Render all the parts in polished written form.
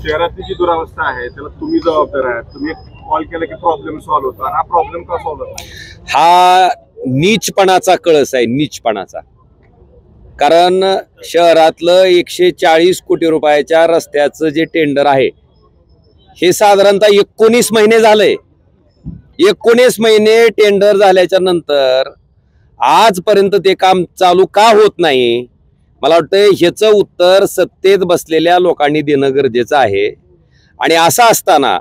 शहरातली जी दुरावस्था आहे त्याला तुम्ही जबाबदार आहात. तुम्ही कॉल केला की प्रॉब्लेम सॉल्व्ह होतो. हा प्रॉब्लेम का सॉल्व्ह होत नाही? हा नीचपणाचा कळस आहे, नीचपणाचा. कारण शहरातलं 140 कोटी रुपयाच्या रस्त्याचं जे टेंडर आहे हे साधारणतः 19 महिने झालंय. 19 महिने टेंडर झाल्याच्या नंतर आजपर्यंत ते काम चालू का होत नाही? मला वाटतं ह्याचं उत्तर सत्तेत बसलेल्या लोकांनी देणं गरजेचं आहे. आणि असं असताना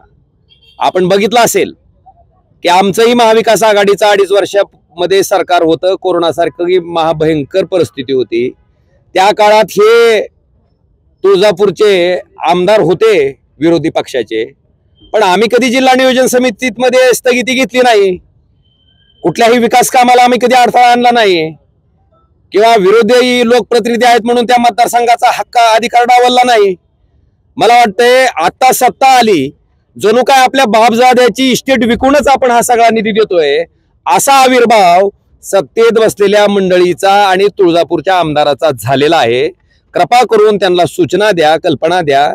आपण बघितलं असेल की आमचंही महाविकास आघाडीचं 2.5 वर्षामध्ये सरकार होतं. कोरोनासारखी महाभयंकर परिस्थिती होती. त्या काळात हे तुळजापूरचे आमदार होते विरोधी पक्षाचे, पण आम्ही कधी जिल्हा नियोजन समितीमध्ये स्थगिती घेतली नाही. कुठल्याही विकास कामाला आम्ही कधी अडथळा आणला नाही किंवा विरोधी लोकप्रतिनिधी आहेत म्हणून त्या मतदारसंघाचा हक्क अधिकार डावलला नाही. मला वाटतंय आता सत्ता आली, जणू काय आपल्या बापजाद्याची इस्टेट विकूनच आपण हा सगळा निधी देतोय, असा आविर्भाव सत्तेत बसलेल्या मंडळीचा आणि तुळजापूरच्या आमदाराचा झालेला आहे. कृपा करून त्यांना सूचना द्या, कल्पना द्या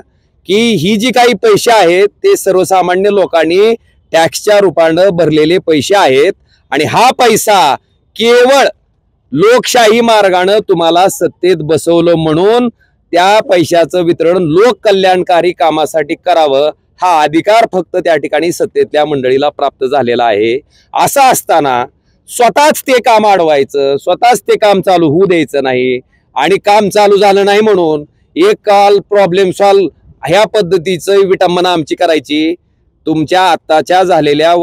की ही जी काही पैसे आहेत ते सर्वसामान्य लोकांनी टॅक्सच्या रूपानं भरलेले पैसे आहेत आणि हा पैसा केवळ लोकशाही मार्गाने तुम्हाला सत्तेत बसवलं म्हणून त्या पैशाचं वितरण लोक कल्याणकारी कामासाठी करावं हा अधिकार फक्त त्या ठिकाणी सत्तेतल्या मंडळीला प्राप्त झालेला आहे. असं असताना स्वतःच ते काम अडवायचं, स्वतःच ते काम चालू होऊ द्यायचं नाही. आणि काम चालू झालं नाही म्हणून एक काल प्रॉब्लेम सॉल्व ह्या पद्धतीचं विटंबना आमची करायची. तुमच्या आत्ताच्या झालेल्या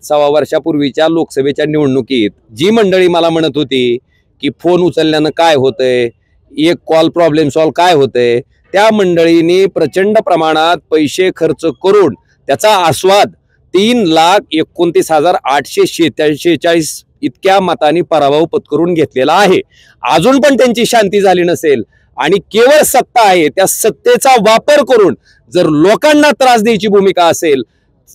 सव्वा वर्षापूर्वीच्या लोकसभेच्या निवडणुकीत जी मंडळी मला म्हणत होती की फोन उचलल्यानं काय होतंय, एक कॉल प्रॉब्लेम सॉल्व काय होतंय, त्या मंडळींनी प्रचंड प्रमाणात पैसे खर्च करून त्याचा आस्वाद 3,29,846 इतक्या मतांनी पराभव पत्करून घेतलेला आहे. अजून पण त्यांची शांती झाली नसेल आणि केवळ सत्ता आहे, त्या सत्तेचा वापर करून जर लोकांना त्रास द्यायची भूमिका असेल,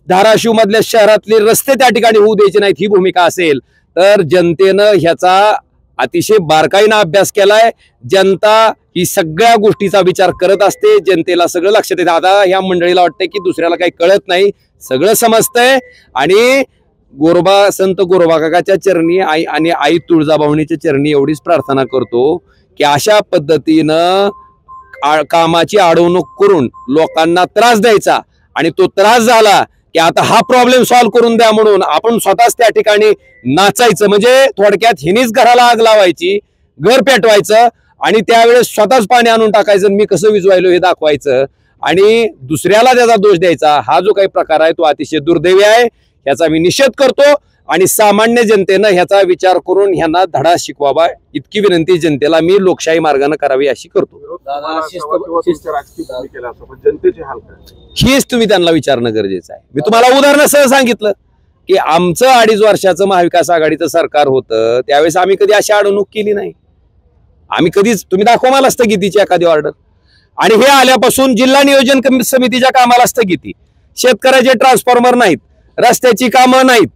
धाराशिव मधल्या शहरातले रस्ते त्या ठिकाणी होऊ द्यायचे नाहीत ही भूमिका असेल, तर जनतेनं ह्याचा अतिशय बारकाईनं अभ्यास केलाय. जनता ही सगळ्या गोष्टीचा विचार करत असते. जनतेला सगळं लक्षात येतं. आता ह्या मंडळीला वाटतंय की दुसऱ्याला काही कळत नाही, सगळं समजतंय. आणि संत गोरोबा काकाच्या चरणी आणि आई तुळजाभवानीच्या चरणी एवढीच प्रार्थना करतो की अशा पद्धतीनं कामाची अडवणूक करून लोकांना त्रास द्यायचा आणि तो त्रास झाला की आता हा प्रॉब्लेम सॉल्व्ह करून द्या म्हणून आपण स्वतःच त्या ठिकाणी नाचायचं. म्हणजे थोडक्यात हिनीच घराला आग लावायची, घर पेटवायचं आणि त्यावेळेस स्वतःच पाणी आणून टाकायचं, मी कसं विजवायलो हे दाखवायचं आणि दुसऱ्याला त्याचा दोष द्यायचा. हा जो काही प्रकार आहे तो अतिशय दुर्दैवी आहे. ह्याचा मी निषेध करतो आणि सामान्य जनतेनं ह्याचा विचार करून ह्यांना धडा शिकवावा इतकी विनंती जनतेला मी लोकशाही मार्गाने करावी अशी करतो. हेच तुम्ही त्यांना विचारणं गरजेचं आहे. मी तुम्हाला उदाहरणासह सांगितलं की आमचं 2.5 वर्षाचं महाविकास आघाडीचं सरकार होतं त्यावेळेस आम्ही कधी अशी अडवणूक केली नाही. आम्ही कधीच, तुम्ही दाखवा मला स्थगितीची एखादी ऑर्डर. आणि हे आल्यापासून जिल्हा नियोजन समितीच्या कामाला स्थगिती, शेतकऱ्याचे ट्रान्सफॉर्मर नाहीत, रस्त्याची कामं नाहीत,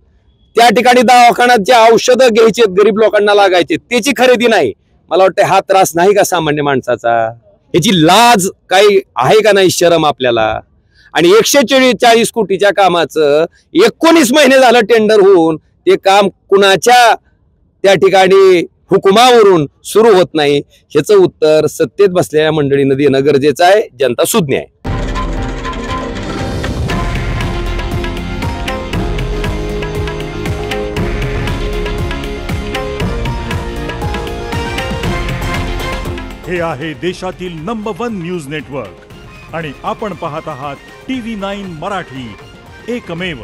त्या ठिकाणी दवाखान्याचे औषधं घ्यायचे गरीब लोकांना लागायचे त्याची खरेदी नाही. मला वाटतं हा त्रास नाही का सामान्य माणसाचा? याची लाज काही आहे का नाही, शरम आपल्याला? आणि 140 कोटीच्या कामाचं 19 महिने झालं टेंडर होऊन ते काम कुणाच्या त्या ठिकाणी हुकुमावरून सुरू होत नाही. ह्याचं उत्तर सत्तेत बसलेल्या मंडळीनं देणं गरजेचं आहे. जनता सुज्ञ आहे. हे आहे देशातील नंबर 1 न्यूज नेटवर्क आणि आपण पाहत आहात TV9 मराठी, एकमेव.